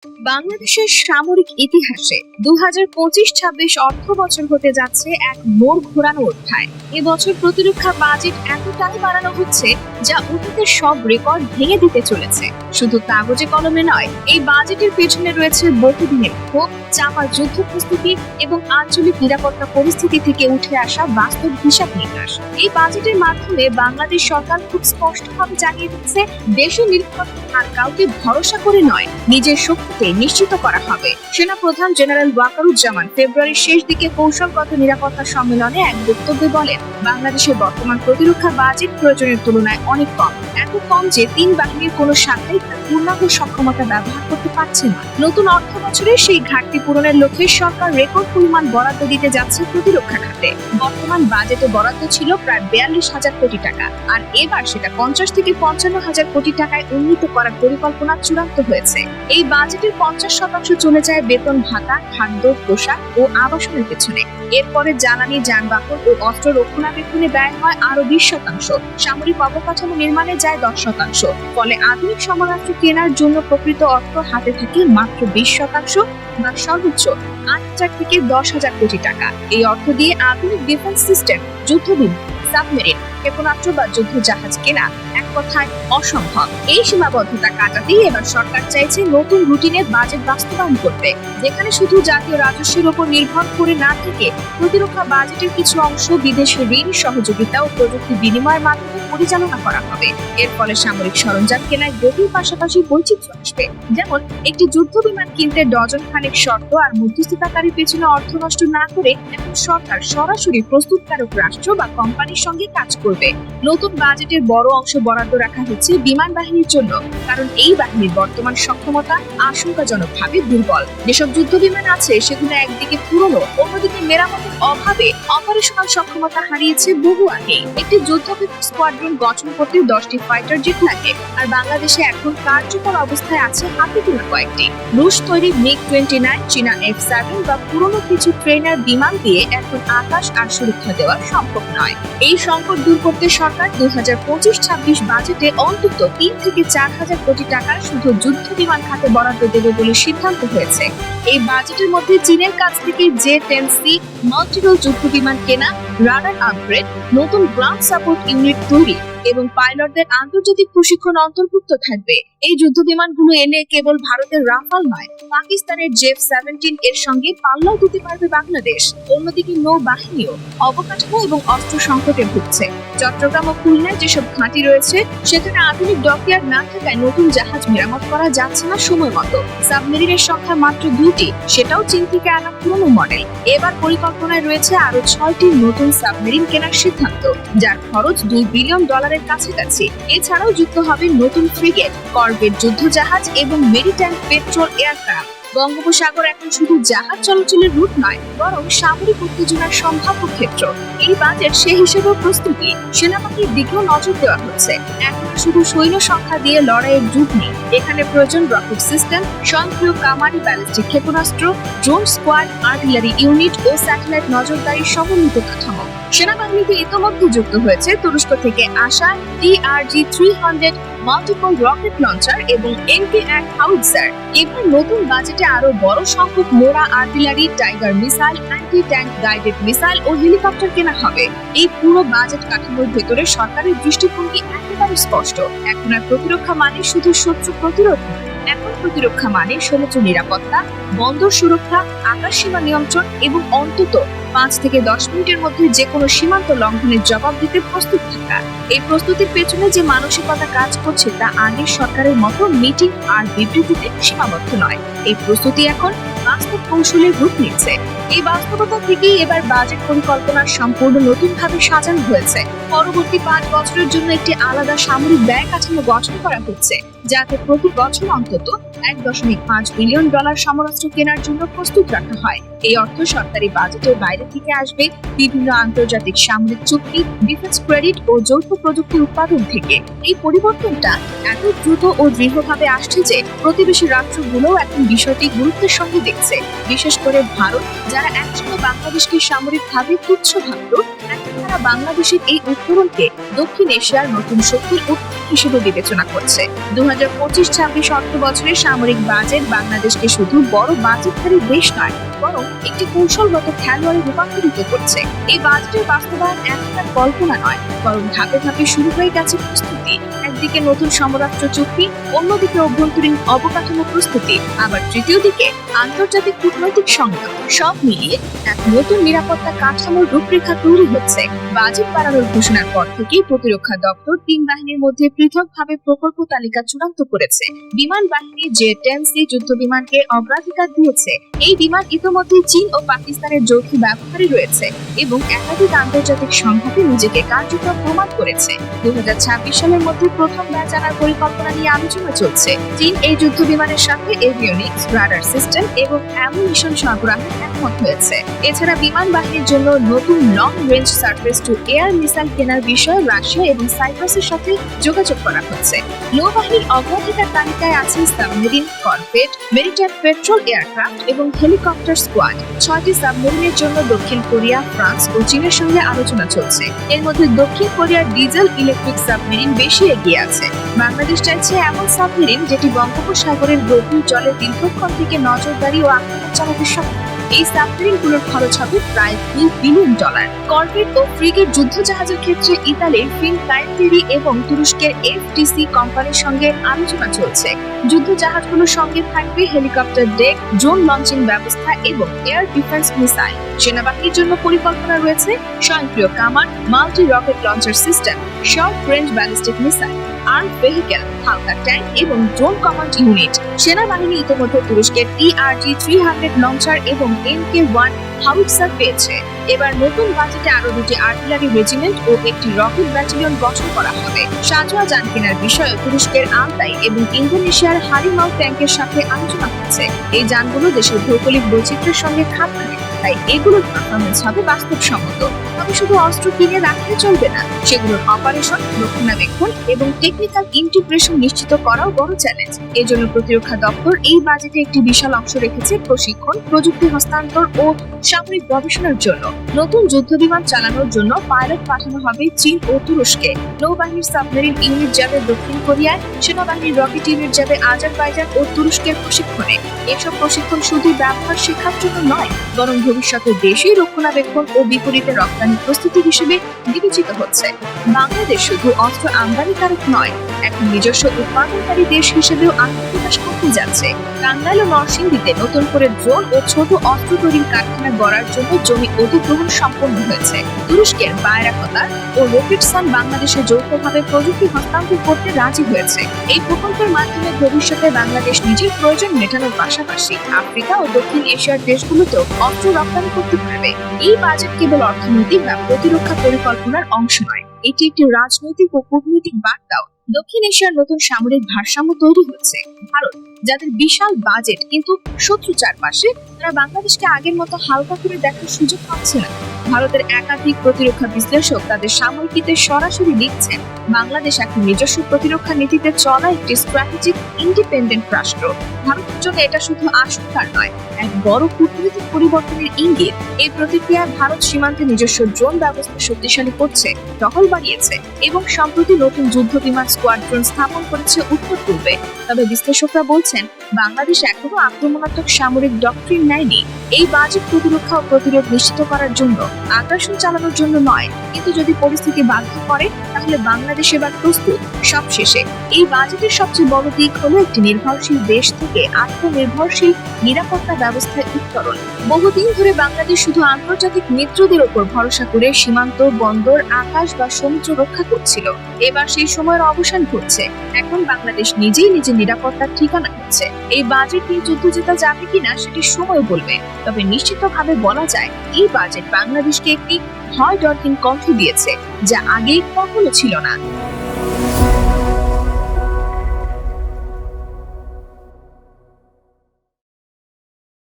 বাংলাদেশের সামরিক ইতিহাসে 2025-26 অর্থ বছর হতে যাচ্ছে এক মোড় ঘোরানো অধ্যায়। এবছর প্রতিরক্ষা বাজেট এতটাই বাড়ানো হচ্ছে যা অতীতের সব রেকর্ড ভেঙে দিতে চলেছে। শুধু কাগজে কলমে নয়, এই বাজেটের পেছনে রয়েছে বহুদিনের ক্ষোভ, চাপা যুদ্ধ প্রস্তুতি এবং আঞ্চলিক নিরাপত্তা পরিস্থিতি থেকে উঠে আসা বাস্তব হিসাব নিকাশ। এই বাজেটের মাধ্যমে বাংলাদেশ সরকার খুব স্পষ্টভাবে জানিয়ে দিচ্ছে, দেশের নিরাপত্তা আর কাউকে ভরসা করে নয়, নিজের শক্তিতে নিশ্চিত করা হবে। সেনাপ্রধান জেনারেল ওয়াকারুজ্জামান ফেব্রুয়ারির শেষ দিকে কৌশলগত নিরাপত্তা সম্মেলনে এক বক্তব্যে বলেন, বাংলাদেশের বর্তমান প্রতিরক্ষা বাজেট প্রয়োজনের তুলনায় অনেক কম, এত কম যে তিন বাহিনীর কোনো শাখাই তার পূর্ণাঙ্গ সক্ষমতা ব্যবহার করতে পারছে না। নতুন অর্থ বছরে সেই ঘাটতি পূরণের লক্ষ্যে সরকার রেকর্ড পরিমাণ বরাদ্দ দিতে যাচ্ছে প্রতিরক্ষা খাতে। বর্তমান বাজেটে বরাদ্দ ছিল প্রায় 42,000 কোটি টাকা, আর এবার সেটা 50 থেকে 55,000 কোটি টাকায় উন্নীত করার পরিকল্পনা চূড়ান্ত হয়েছে। এই বাজেটের 50% চলে যায় বেতন ভাতা, খাদ্য, পোশাক ও আবাসনের পেছনে। এরপরে জ্বালানি, যানবাহন ও অস্ত্র রক্ষণাবেক্ষণে ব্যয় হয় আরো 20%। সামরিক অবকাঠামো নির্মাণে যায় 10%। ফলে আধুনিক সমরাস্ত্র কেনার জন্য প্রকৃত অর্থ হাতে থাকে মাত্র 20%, বা সর্বোচ্চ 8,000 থেকে 10,000 কোটি টাকা। এই অর্থ দিয়ে আধুনিক ডিফেন্স সিস্টেম, যুদ্ধবিমান, সাবমেরিন, ক্ষেপণাস্ত্র বা যুদ্ধ জাহাজ কেনা এক কথায় অসম্ভব। এই সীমাবদ্ধতা কাটাতেই এবার সরকার চাইছে নতুন রুটিনে বাজেট বাস্তবায়ন করতে, যেখানে শুধু জাতীয় রাজস্বের উপর নির্ভর করে না থেকে প্রতিরক্ষা বাজেটের কিছু অংশ বিদেশি ঋণ সহযোগিতা ও প্রযুক্তি বিনিময়ের মাধ্যমে পরিচালনা করা হবে। এর ফলে সামরিক সরঞ্জাম কেনায় গতির পাশাপাশি বৈচিত্র্য আসবে। যেমন একটি যুদ্ধ বিমান কিনতে ডজন খানেক শর্ত আর মধ্যস্থতাকারীর পেছনে অর্থ নষ্ট না করে এখন সরকার সরাসরি প্রস্তুতকারক রাষ্ট্র বা কোম্পানির সঙ্গে কাজ করবে। নতুন বাজেটের বড় অংশ বরাদ্দ রাখা হচ্ছে বিমান বাহিনীর জন্য, কারণ এই বাহিনীর বর্তমান সক্ষমতা আশঙ্কাজনকভাবে দুর্বল। যেসব যুদ্ধ বিমান আছে সেগুলো একদিকে পুরনো, অন্যদিকে মেরামতের অভাবে অপারেশনাল সক্ষমতা হারিয়েছে বহু আগে। একটি যুদ্ধ স্কোয়াড্রন গঠন করতে 10টি ফাইটার জেট লাগে, আর বাংলাদেশে এখন কার্যকর অবস্থায় আছে হাতে গোনা কয়েকটি। রুশ তৈরি MiG-29, চীনা F-7 বা পুরনো কিছু ট্রেনার বিমান দিয়ে এখন আকাশ আর সুরক্ষা দেওয়া সম্ভব নয়। এই সংকট দূর করতে সরকার 2025-26 বাজেটে অন্তত 3 থেকে 4,000 কোটি টাকা শুধু যুদ্ধ বিমান খাতে বরাদ্দ দেবে বলে সিদ্ধান্ত হয়েছে। এই বাজেটের মধ্যে চীনের কাছ থেকে J-10C মাল্টিরোল যুদ্ধ বিমান কেনা, রাডার আপগ্রেড, নতুন গ্রাউন্ড সাপোর্ট ইউনিট তৈরি এবং পাইলটদের আন্তর্জাতিক প্রশিক্ষণ অন্তর্ভুক্ত থাকবে। এই যুদ্ধ বিমানগুলো এনে কেবল ভারতের রাফাল নয়, পাকিস্তানের J-17 এর সঙ্গে পাল্লাও দিতে পারবে বাংলাদেশ। অন্যদিকে নৌবাহিনীও অবকাঠামো এবং অস্ত্র সংকটে ভুগছে। চট্টগ্রাম ও খুলনায় যেসব ঘাঁটি রয়েছে সেখানে আধুনিক ডকইয়ার্ড না থাকায় নতুন জাহাজ মেরামত করা যাচ্ছে না সময় মতো। সাবমেরিনের সংখ্যা মাত্র 2টি, সেটাও চীন থেকে আনা পুরনো মডেল। এবার পরিকল্পনায় রয়েছে আরো 6টি নতুন সাবমেরিন কেনার সিদ্ধান্ত, যার খরচ $2 বিলিয়ন কাছাকাছি। এছাড়াও যুক্ত হবে নতুন ফ্রিগেট, করভেট যুদ্ধ জাহাজ এবং মেরিটাইম পেট্রোল এয়ারক্রাফট। বঙ্গোপসাগর এখন শুধু জাহাজ চলাচলের রুট নয়, বরং সামরিক উত্তেজনার সম্ভাব্য ক্ষেত্র। এই বাজেট সে হিসেবেও প্রস্তুতি। সেনাবাহিনীর দিকেও নজর দেওয়া হচ্ছে। এখন শুধু সৈন্য সংখ্যা দিয়ে লড়াইয়ের যুগ নেই, এখানে প্রয়োজন রকেট সিস্টেম, স্বয়ংক্রিয় কামারি ব্যালিস্টিক ক্ষেপণাস্ত্র, ড্রোন স্কোয়াড, আর্টিলারি ইউনিট ও স্যাটেলাইট নজরদারির সমন্বিত কাঠামো। সেনাবাহিনীতে ইতোমধ্যে যুক্ত হয়েছে তুরস্ক থেকে আসা TRG-300 মাল্টিপল রকেট লঞ্চার এবং MK-1 হাউইটজার। এবার নতুন বাজেটে আরো বড় সংখ্যক মোরা artillery, tiger missile, anti tank guided missile ও হেলিকপ্টার কেনা হবে। এই পুরো বাজেট কাঠামোর ভেতরে সরকারের দৃষ্টিভঙ্গি একেবারে স্পষ্ট। এখন আর প্রতিরক্ষা মানে শুধু শত্রু প্রতিরোধ নয়, এখন প্রতিরক্ষা মানে সমুদ্র নিরাপত্তা, বন্দর সুরক্ষা, আকাশ সীমা নিয়ন্ত্রণ এবং অন্তত 5 থেকে 10 মিনিটের মধ্যে যে কোনো সীমান্ত লঙ্ঘনের জবাব দিতে প্রস্তুত থাকা। এই প্রস্তুতির পেছনে যে মানসিকতা কাজ করছে তা আগের সরকারের মতো মিটিং আর বিবৃতিতে সীমাবদ্ধ নয়। এই প্রস্তুতি এখন বাস্তব কৌশলের রূপ নিচ্ছে। এই বাস্তবতা থেকেই এবার বাজেট পরিকল্পনা সম্পূর্ণ নতুনভাবে সাজানো হয়েছে। পরবর্তী 5 বছরের জন্য একটি আলাদা সামরিক ব্যয় কাঠামো গঠন করা হচ্ছে, যাতে প্রতি বছর অন্তত $1.5 বিলিয়ন সমরাস্ত্র কেনার জন্য প্রস্তুত রাখা হয়। এই অর্থ সরকারি বাজেটের বাইরে থেকে আসবে বিভিন্ন আন্তর্জাতিক সামরিক চুক্তি, ডিফেন্স ক্রেডিট ও যৌথ প্রযুক্তি উৎপাদন থেকে। এই পরিবর্তনটা এত দ্রুত ও দৃঢ়ভাবে আসছে যে প্রতিবেশী রাষ্ট্রগুলোও এখন বিষয়টি গুরুত্বের সঙ্গে দেখছে। বিশেষ করে ভারত, যারা একসময় বাংলাদেশকে সামরিকভাবে তুচ্ছ ভাবত, এখন তারা বাংলাদেশের এই উত্তরণকে দক্ষিণ এশিয়ার নতুন শক্তির উত্তর হিসেবে বিবেচনা করছে। 2025-26 অর্থ বছরের সামরিক বাজেট বাংলাদেশকে শুধু বড় বাজেটধারী দেশ নয়, বরং একটি কৌশলগত খেলোয়াড়ে রূপান্তরিত করছে। এই বাজেটের বাস্তবায়ন এখনকার কল্পনা নয়, বরং ধাপে ধাপে শুরু হয়ে গেছে প্রস্তুতি। একদিকে নতুন সমরাস্ত্র চুক্তি, অন্যদিকে অভ্যন্তরীণ অবকাঠামো প্রস্তুতি, আবার তৃতীয় দিকে আন্তর্জাতিক কূটনৈতিক সংলাপ। সব মিলিয়ে এক নতুন নিরাপত্তা কাঠামোর রূপরেখা তৈরি হচ্ছে। বাজেট বাড়ানোর ঘোষণার পর থেকেই প্রতিরক্ষা দপ্তর তিন বাহিনীর মধ্যে পৃথকভাবে প্রকল্প তালিকা চূড়ান্ত করেছে। বিমান বাহিনী J-10C যুদ্ধ বিমানকে অগ্রাধিকার দিয়েছে। এই বিমান ইতোমধ্যে চীন ও পাকিস্তানের যৌথ ব্যবহারে রয়েছে এবং একাধিক আন্তর্জাতিক সংঘাতে নিজেকে কার্যকর প্রমাণ করেছে। 2026 সালের মধ্যে প্রথম ব্যাচ আনার পরিকল্পনা নিয়ে আলোচনা চলছে। চীন এই যুদ্ধ বিমানের সাথে এভিওনিক্স, রাডার সিস্টেম এবং অ্যামুনিশন সরবরাহে একমত হয়েছে। এছাড়া বিমান বাহিনীর জন্য নতুন long range surface two air missile কেনার বিষয়ে রাশিয়া এবং সাইপ্রাসের সাথে যোগাযোগ করা হচ্ছে। নৌবাহিনীর অগ্রাধিকার তালিকায় আছে submarine, corvette, maritime patrol aircraft এবং হেলিকপ্টার স্কোয়াড। 6টি সাবমেরিনের জন্য দক্ষিণ কোরিয়া, ফ্রান্স ও চীনের সঙ্গে আলোচনা চলছে। এর মধ্যে দক্ষিণ কোরিয়ার ডিজেল ইলেকট্রিক সাবমেরিন বেশি এগিয়ে আছে। বাংলাদেশ চাইছে এমন সাবমেরিন যেটি বঙ্গোপসাগরের গভীর জলে দীর্ঘক্ষণ থেকে নজরদারি ও আক্রমণ চালাতে সক্ষম। এই সাবমেরিনগুলোর খরচ হবে প্রায় $2 বিলিয়ন। করভেট ও ফ্রিগেট যুদ্ধজাহাজের ক্ষেত্রে ইতালির ফিনকায়েন্টেরি এবং তুরস্কের FDC কোম্পানির সঙ্গে আলোচনা চলছে। যুদ্ধজাহাজগুলোর সঙ্গে থাকবে হেলিকপ্টার ডেক, ড্রোন লঞ্চিং ব্যবস্থা এবং এয়ার ডিফেন্স মিসাইল। সেনাবাহিনীর জন্য পরিকল্পনা রয়েছে স্বয়ংক্রিয় কামান, multi rocket launcher system, short range ballistic missile, armed vehicle, হালকা ট্যাঙ্ক এবং ড্রোন কমান্ড ইউনিট। সেনাবাহিনী ইতিমধ্যে তুরস্কের TRG-300 লঞ্চার এবং MK-1 হাউইটজার পেয়েছে। এবার নতুন বাজেটে আরো 2টি আর্টিলারি রেজিমেন্ট ও একটি রকেট ব্যাটালিয়ন গঠন করা হবে। সাঁজোয়া যান কেনার বিষয়ে তুরস্কের আলতাই এবং ইন্দোনেশিয়ার হারিমাউ ট্যাঙ্কের সাথে আলোচনা হচ্ছে। এই যানগুলো দেশের ভৌগোলিক বৈচিত্র্যের সঙ্গে খাপ খায়, তাই এগুলোর পারফরমেন্স হবে বাস্তবসম্মত। তবে শুধু অস্ত্র কিনে রাখলে চলবে না, সেগুলোর অপারেশন, রক্ষণাবেক্ষণ এবং টেকনিক্যাল ইন্টিগ্রেশন নিশ্চিত করাও বড় চ্যালেঞ্জ। এজন্য প্রতিরক্ষা দপ্তর এই বাজেটে একটি বিশাল অংশ রেখেছে প্রশিক্ষণ, প্রযুক্তি হস্তান্তর ও সামরিক গবেষণার জন্য। নতুন যুদ্ধ বিমান চালানোর জন্য পাইলট পাঠানো হবে চীন ও তুরস্কে। নৌবাহিনীর সাবমেরিন ইউনিট যাবে দক্ষিণ কোরিয়ায়, সেনাবাহিনীর রকেট ইউনিট যাবে আজারবাইজান ও তুরস্কের প্রশিক্ষণে। এসব প্রশিক্ষণ শুধু ব্যবহার শেখার জন্য নয়, বরং ভবিষ্যতে দেশীয় রক্ষণাবেক্ষণ ও বিপরীতে রপ্তানি প্রস্তুতি হিসেবে বিবেচিত হচ্ছে। বাংলাদেশ শুধু অস্ত্র আমদানিকারক নয়, এখন নিজস্ব উৎপাদনকারী দেশ হিসেবেও আত্মপ্রকাশ করতে যাচ্ছে। টাঙ্গাইল ও নরসিংদীতে নতুন করে ড্রোন ও ছোট অস্ত্র তৈরির কারখানা গড়ার জন্য জমি অধিগ্রহণ সম্পন্ন হয়েছে। তুরস্কের বায়রাকতার ও রকেটসান বাংলাদেশে যৌথভাবে প্রযুক্তি হস্তান্তর করতে রাজি হয়েছে। এই প্রকল্পের মাধ্যমে ভবিষ্যতে বাংলাদেশ নিজের প্রয়োজন মেটানোর পাশাপাশি আফ্রিকা ও দক্ষিণ এশিয়ার দেশগুলোতেও অস্ত্র রপ্তানি করতে পারবে। এই বাজেট কেবল অর্থনৈতিক বা প্রতিরক্ষা পরিকল্পনার অংশ নয়, এটি একটি রাজনৈতিক ও কূটনৈতিক বার্তাও। দক্ষিণ এশিয়ার নতুন সামরিক ভারসাম্য তৈরি হচ্ছে। ভারত, যাদের বিশাল বাজেট কিন্তু শত্রু চারপাশে, তারা বাংলাদেশকে আগের মতো হালকা করে দেখার সুযোগ পাচ্ছে না। ভারতের একাধিক প্রতিরক্ষা বিশ্লেষক তাদের সাময়িকীতে সরাসরি লিখছেন, বাংলাদেশ এখন নিজস্ব প্রতিরক্ষা নীতিতে চলা একটি স্ট্র্যাটেজিক ইন্ডিপেন্ডেন্ট রাষ্ট্র। ভারতের জন্য এটা শুধু আশঙ্কার নয়, এক বড় কূটনৈতিক পরিবর্তনের ইঙ্গিত। এই প্রতিক্রিয়ায় ভারত সীমান্তে নিজস্ব ড্রোন ব্যবস্থা শক্তিশালী করছে, টহল বাড়িয়েছে এবং সম্প্রতি নতুন যুদ্ধ বিমান স্কোয়াড্রন স্থাপন করেছে উত্তর পূর্বে। তবে বিশ্লেষকরা বলছেন, বাংলাদেশ এখনো আক্রমণাত্মক সামরিক ডক্ট্রিন নেয়নি। এই বাজেট প্রতিরক্ষা ও প্রতিরোধ নিশ্চিত করার জন্য, আগ্রাসন চালানোর জন্য নয়, কিন্তু যদি পরিস্থিতি বাধ্য করে তাহলে বাংলাদেশ এবার প্রস্তুত। সবশেষে এই বাজেটের সবচেয়ে বড় দিক হলো একটি নির্ভরশীল দেশ থেকে আত্মনির্ভরশীল নিরাপত্তা ব্যবস্থায় উত্তরণ। বহুদিন ধরে বাংলাদেশ শুধু আন্তর্জাতিক মিত্রদের ওপর ভরসা করে সীমান্ত, বন্দর, আকাশ বা সমুদ্র রক্ষা করছিল। এবার সেই সময়ের অবসান ঘটছে। এখন বাংলাদেশ নিজেই নিজের নিরাপত্তার ঠিকানা হচ্ছে। এই বাজেট নিয়ে যুদ্ধ জেতা যাবে কিনা সেটি সময় বলবে, তবে নিশ্চিতভাবে বলা যায় এই বাজেট বাংলাদেশকে একটি ভয় ডরহীন কণ্ঠ দিয়েছে, যা আগে কখনো ছিল না।